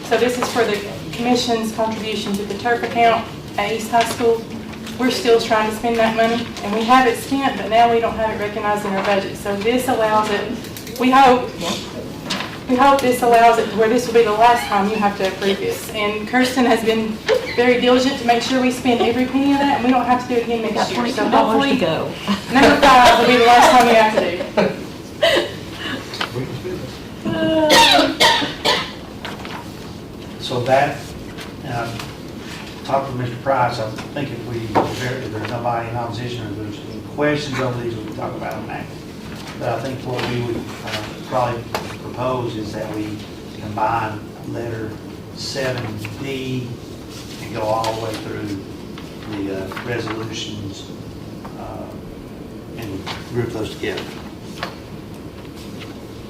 So this is for the commission's contribution to the turf account at East High School. We're still trying to spend that money, and we have it spent, but now we don't have it recognized in our budget. So this allows it, we hope this allows it to where this will be the last time you have to approve this. And Kirsten has been very diligent to make sure we spend every penny of that, and we don't have to do it again next year. So hopefully, go. number 5 will be the last time you have to do. We can spend it. So that, talked with Mr. Price, I think if there's nobody in opposition or there's any questions over these, we can talk about them now. But I think what we would probably propose is that we combine letter 7D and go all the way through the resolutions and group those together.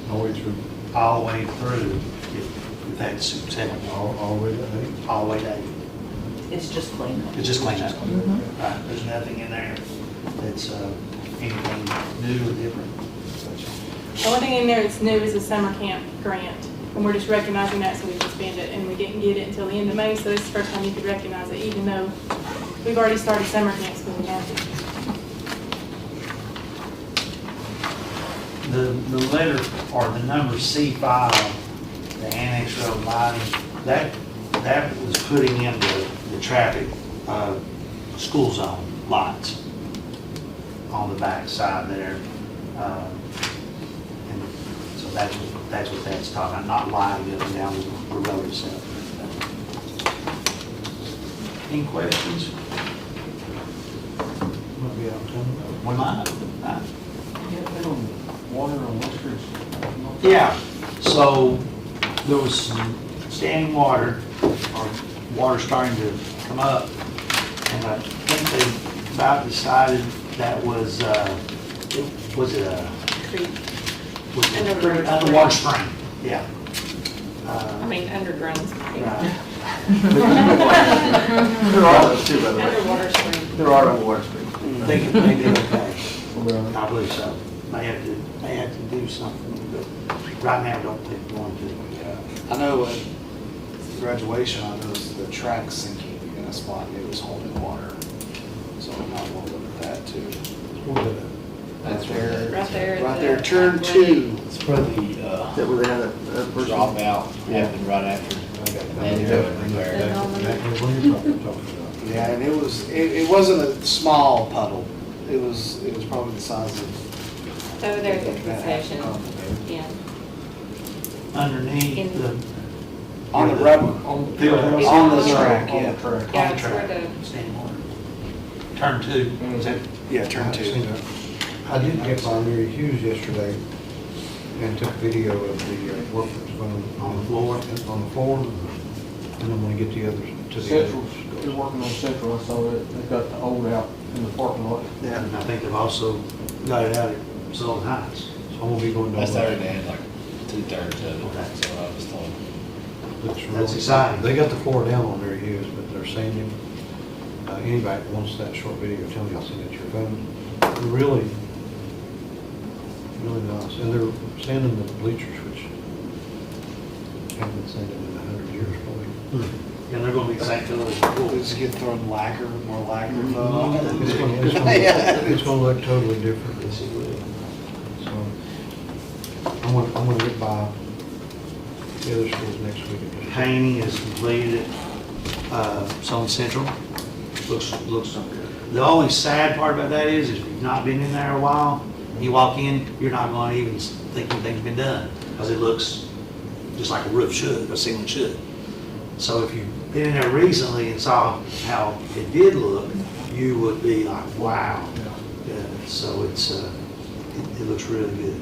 all the way through, All the way through, if that's acceptable, all the way to 8. all the way to 8. It's just clean. It's just clean up. Right, there's nothing in there that's anything new or different. The only thing in there that's new is the summer camp grant. And we're just recognizing that so we can spend it. And we didn't get it until the end of May, so this is the first time you could recognize it, even though we've already started summer camps when we have to. The letter, or the number C5, the annex road lighting, that was putting in the traffic school zone lights on the back side there. And so that's what that's talking about, not lighting up and down the road itself. Any questions? Might be out coming. One line? Water on West Street. Yeah, so there was some standing water, or water starting to come up, and I think they about decided that was it a? Creek. Was it Underwater a underwater spring? Yeah. I mean, underground. Right. There are those too, by the way. Underwater spring. There are underwater springs. I think it may be okay. I believe so. May have to do something, but right now I don't think we're going to. Yeah. I know at graduation, I noticed the track sinking in a spot, and it was holding water. So I might want to look at that too. Right there. Right there, turn two. It's for the, Is that where they have that person? drop out happened right after. Yeah, and it wasn't a small puddle. It was probably the size of. Over there at the concession, yeah. Underneath the. On the rubber. Field house. On the track, yeah. Yeah, it's where the, Standing water. Turn two. Is that? Yeah, turn two. I did get by Mary Hughes yesterday and took video of the work that's going On the floor. on the floor. And I'm gonna get the others to the Central, others. they're working on Central, I saw it, they've got the old out in the parking lot. Yeah, and I think they've also got it out at Sullivan Heights. So I'm gonna be going down. That's there. already had like 2/3 of it, that's what I was told. Looks That's really- exciting. They got the floor down on Mary Hughes, but they're sanding. Anybody that wants that short video, tell me, I'll send it to your phone. They're really, really nice. And they're sanding the bleachers, which haven't been sanded in 100 years probably. And they're gonna be St. Louis. We'll just get thrown lacquer, more lacquer. It's gonna look totally different. Yes, it will. So I'm gonna get by the other schools next week. Painting is completed at Sullivan Central. Looks good. The only sad part about that is if you've not been in there a while, you walk in, you're not going to even think anything's been done, because it looks just like a roof should, a ceiling should. So if you've been in there recently and saw how it did look, you would be like, wow. Yeah, so it looks really good.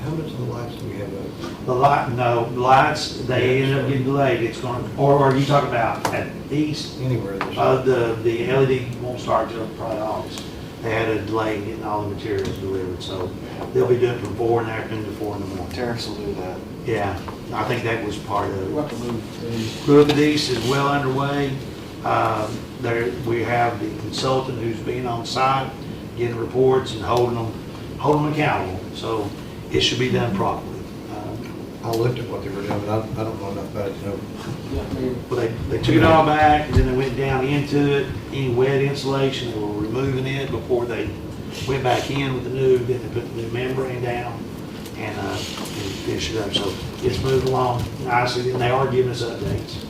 How much of the lights do we have up? The lights, they ended up getting delayed. It's going, or are you talking about at east? Anywhere this The LED won't start till probably August. They had a delay in getting all the materials delivered, so they'll be doing it from 4 in the afternoon to 4 in the morning. Terrence will do that. Yeah, I think that was part of We'll it. have to move these. Roof of East is well underway. We have the consultant who's been on site, getting reports and holding them accountable. So it should be done properly. I looked at what they were doing, but I don't know enough about it to know. Yeah, I mean, Well, they took it all back, and then they went down into it, any wet insulation, they were removing it before they went back in with the new, then they put the new membrane down and finished it up. So it's moved along nicely, and they are giving us updates.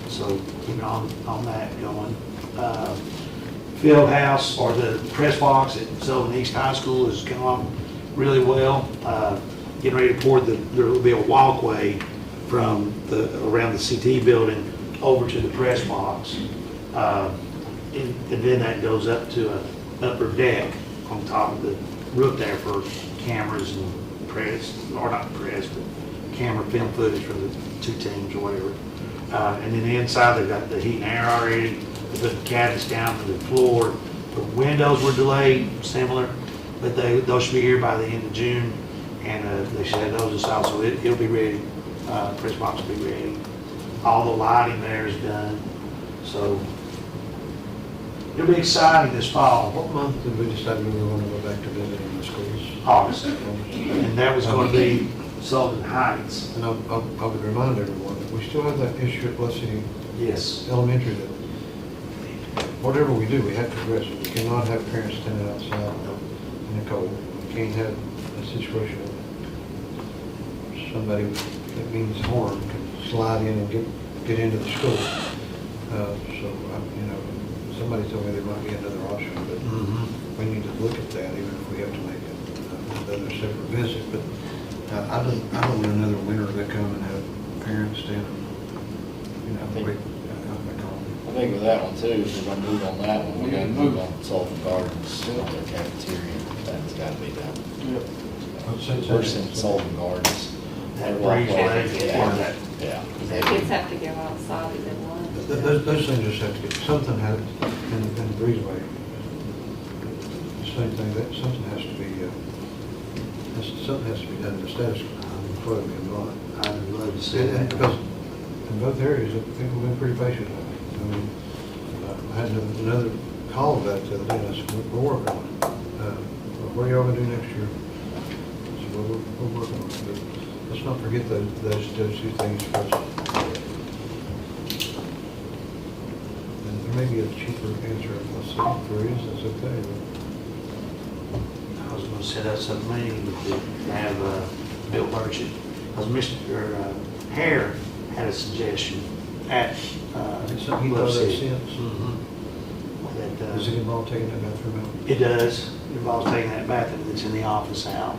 So keep on that going. Field house, or the press box at Sullivan East High School is coming along really well. Getting ready to pour there will be a walkway from around the CT building over to the press box. And then that goes up to an upper deck on top of the roof there for cameras and press, or not press, but camera film footage for the 2 teams or whatever. And then the inside, they've got the heat and air already. They put the cabinets down to the floor. The windows were delayed, similar, but those should be here by the end of June. And they should have those installed, so it'll be ready. Press box will be ready. All the lighting there is done, so it'll be exciting this fall. What month did we decide we were going to go back to visiting the schools? August, and that was going to be Sullivan Heights. And I would remind everyone that we still have that issue at Bluff City Yes. Elementary that whatever we do, we have to address it. We cannot have parents standing outside in the cold. We can't have a situation where somebody that means harm can slide in and get into the school. So somebody told me there might be another option, but we need to look at that, even if we have to make another separate visit. But I don't want another winter to come and have parents standing, you know, wait, out in the car. I think with that one too, if we're gonna move on that one, we gotta move on Sullivan Gardens, on their cafeteria, that's gotta be done. Worse than Sullivan Gardens. That breezeway, Yeah. Yeah. The kids have to go outside if they want. Those things just have to get, something has, in the breezeway, the same thing, that something has to be, something has to be done, the status quo can go on. I'd love to see that. Because in both areas, people have been pretty patient. I mean, I had another call about it the other day, and I said, we're working on it. What are y'all gonna do next year? I said, well, we're working on it, but let's not forget those two things first. And there may be a cheaper answer, let's see, if there is, that's okay. I was gonna set up some meeting to have Bill Burchett, because Mr. Hare had a suggestion at It's something he Bluff thought City. sense. That, Does it involve taking that bathroom out? it does, involves taking that bathroom that's in the office out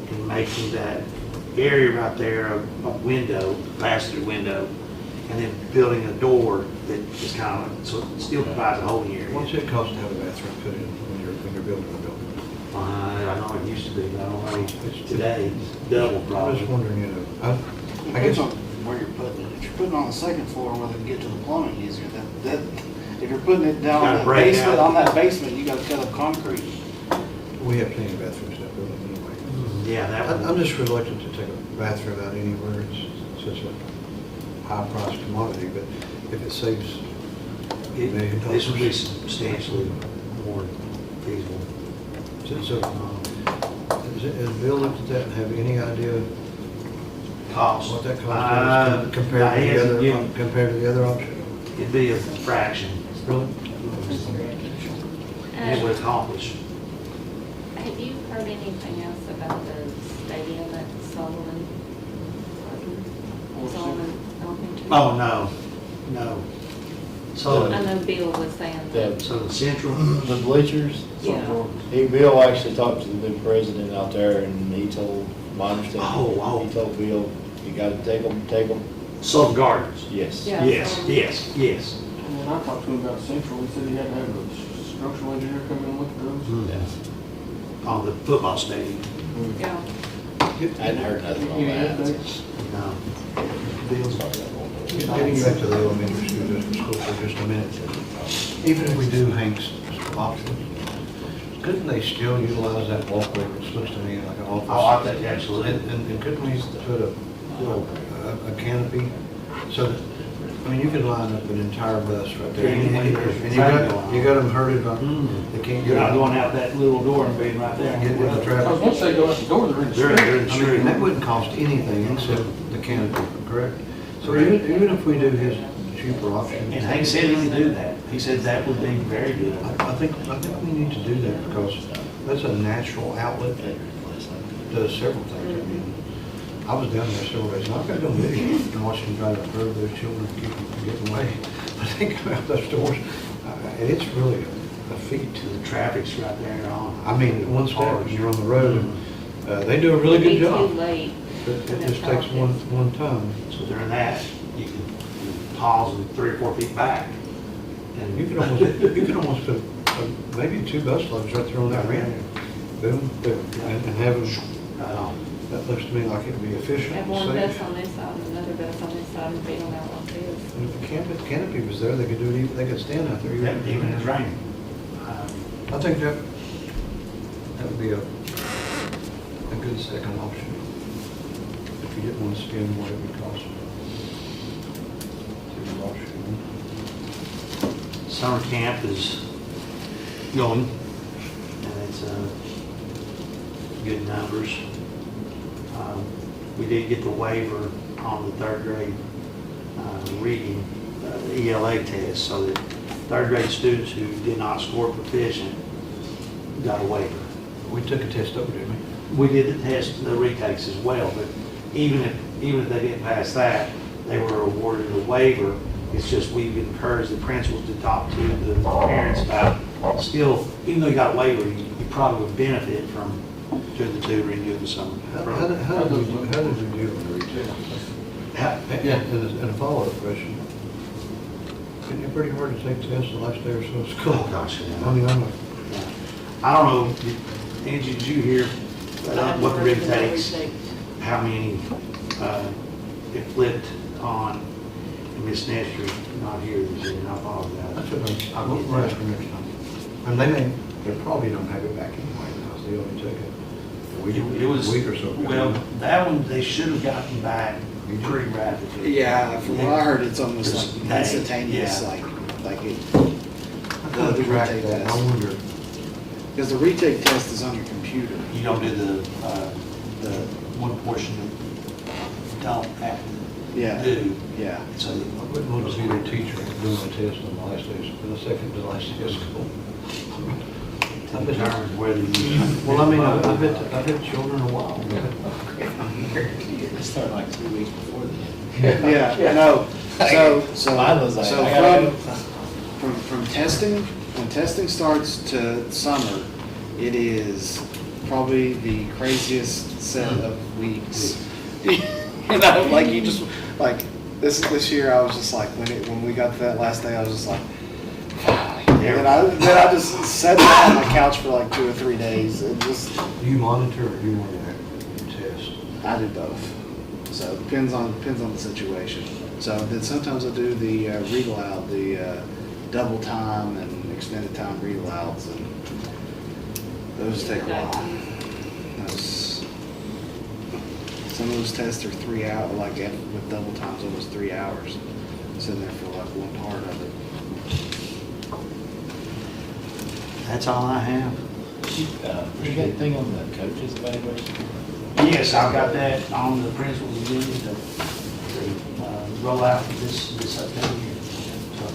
and making that area right there a window, pass-through window, and then building a door that is kind of, so it still provides a holding area. What's it cost to have a bathroom put in when you're building a building? I know it used to be, but I don't know, today, it's double I'm probably. just wondering, you know, I Depends guess, on where you're putting it. If you're putting it on the second floor where they can get to the plumbing easier, that, if you're putting it down Gotta on that break basement, out. on that basement, you gotta cut up concrete. we have plenty of bathrooms in that building anyway. Yeah, that I'm one, just reluctant to take a bathroom out anywhere, it's such a high-priced commodity, but if it saves this would be substantially more feasible. So, has Bill looked at that and have any idea Cost. what that cost is compared to the other option? It'd be a fraction. Really? It would accomplish. Have you heard anything else about the stadium at Sullivan? Sullivan Elementary? Oh, no. So, I know Bill was saying that. so the central, The bleachers, Yeah. Bill actually talked to the new president out there and he told, my understanding. Oh. He told Bill, you gotta take them. Sullivan Gardens. Yes. Yeah. Yes. And then I talked to him about Central, he said he had to have a structural engineer come in and look at those. Yeah. On the football stadium. Yeah. I hadn't heard nothing on Any that. updates? No. Bill's Getting back to the elementary school for just a minute, even if we do Hank's option, couldn't they still utilize that walkway, which looks to me like an office? Oh, I think absolutely. And couldn't we put a canopy, so that, I mean, you could line up an entire bus right there. And you got them herded on, they can't You're get not out. going out that little door and being right there. Get in the I was traffic. gonna say go out the door, they're in the They're street. in the I mean, street. that wouldn't cost anything except the canopy, correct? So even if we do his cheaper option. And Hank said he would do that. He said that would be very good. I think we need to do that because that's a natural outlet that does several things. I mean, I was down there several days, and I've got no vision and watching them try to herd those children and keep them from getting away. But they come out those doors, and it's really a feat. The traffic's right there on. I mean, one step, and you're on the road, and they do a really good It'd be job. too late. But it just takes one time. So during that, you can pause and 3 or 4 feet back. And You could almost put maybe 2 bus loads right there on that ramp. Boom, boom, and have them, right on. that looks to me like it'd be efficient Have and one bus safe. on this side and another bus on this side and be on out like this. And if the canopy was there, they could do it, they could stand out there. Even if it's raining. I think that would be a good second option. If you didn't want to spend what it would cost. Second option. Summer camp is going, and it's good numbers. We did get the waiver on the 3rd grade reading ELA test, so that 3rd grade students who did not score proficient got a waiver. We took a test over, didn't we? We did the test, the retakes as well, but even if they didn't pass that, they were awarded a waiver It's just we've encouraged the principals to talk to the parents about still, even though you got a waiver, you probably would benefit from doing the tutoring, doing the summer. How did we do with the retest? And a follow-up question. Isn't it pretty hard to take tests the last day or so of school? Oh, gosh, yeah. I mean, I'm like, I don't know, Angie, did you hear what the rig takes? How many, it flipped on Miss Nestor, not here this year, and I apologize. that's what I'm, we're asking next time. And they probably don't have it back anyway, because they only took it It was, a week or so. well, that one, they should have gotten back pretty rapidly. Yeah, from what I heard, it's almost like Just instantaneous, yeah. like it, I couldn't the track retake that. test. I wonder, Because the retake test is on your computer. You don't do the one portion that you don't have Yeah, to do. yeah. So, I wouldn't want to see their teacher doing a test on the last day, the second to last day of school. to determine whether you. Well, I mean, I've had children a while. It started like 2 weeks before then. Yeah, no, so Mine was like, I gotta from testing, when testing starts to summer, it is probably the craziest set of weeks. You know, like you just, like, this year, I was just like, when we got to that last day, I was just like, and then I just sat down on my couch for like 2 or 3 days and just, Do you monitor or do you want to test? I do both. So it depends on the situation. So then sometimes I do the read aloud, the double time and extended time read alouds, and those take a while. Some of those tests are 3 hours, like with double times, almost 3 hours. Sitting there for like one part of it. That's all I have. You got anything on the coaches evaluation? Yes, I've got that on the principal's agenda to roll out this September year. So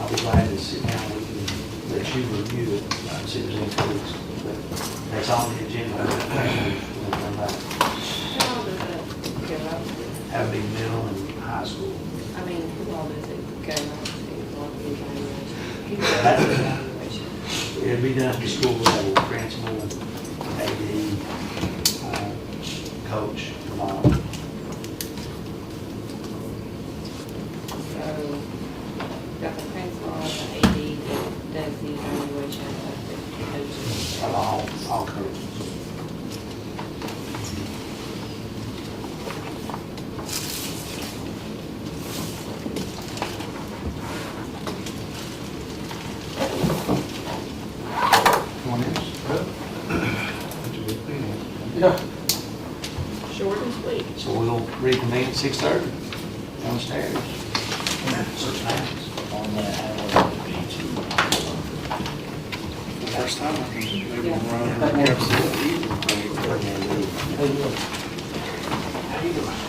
I'll be glad to sit down with you and let you review it, see if there's any tweaks. But that's on the agenda. We'll come back. How does it go out to? Have a big middle and high school. I mean, who all does it go out to? Like the evaluation? Who does That's- the evaluation? It'll be done at the school level, principal, AD, coach, tomorrow. So, got the principal and the AD that does the evaluation of the coaches. All coaches. That's a good thing. Yeah. Short and sweet. So we'll reconvene at 6:30 downstairs. Search names. On that, I want to be too. The first time I can maybe run over and grab some to eat. Hey, look. How you doing?